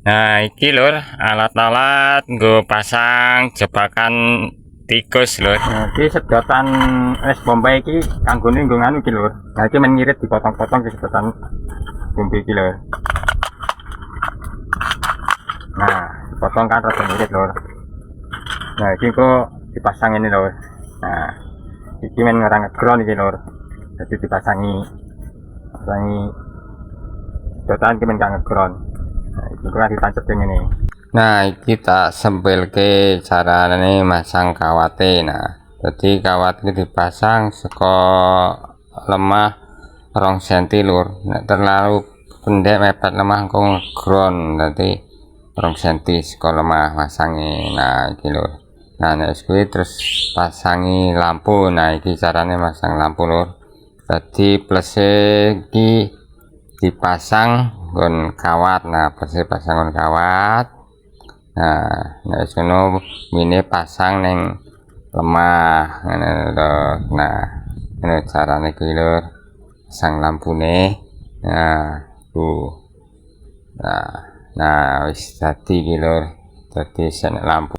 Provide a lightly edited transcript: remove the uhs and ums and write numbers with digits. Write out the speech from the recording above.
Nah, iki lur, alat-alat nggo pasang jebakan tikus lur. Nah, iki sedotan es pompa iki kanggone nggo nganu iki lur. Nah, iki men ngirit dipotong-potong ke sedotan pompa iki lur. Nah, dipotong kan rada ngirit lur. Nah, iki kok dipasang ini lur. Nah, iki men ngerang ground iki lur. Jadi dipasangi sedotan iki men kang ground. Nah, itu kan ditancap ini. Nah, iki tak sempilke carane masang kawate. Nah, jadi kawat iki dipasang saka lemah 2 cm lur. Nek terlalu pendek mepet lemah engko ground. Dadi 2 cm saka lemah masange. Nah, iki lur. Nah, nek kuwi terus pasangi lampu. Nah, iki carane masang lampu lur. Dadi plus iki dipasang nggon kawat. Nah, bersih pasang nggon kawat. Nah, nek sono mine pasang neng lemah ngene lho. Nah, ngene carane kuwi lur. Pasang lampune. Nah, nah wis dadi iki lur. Dadi sen lampu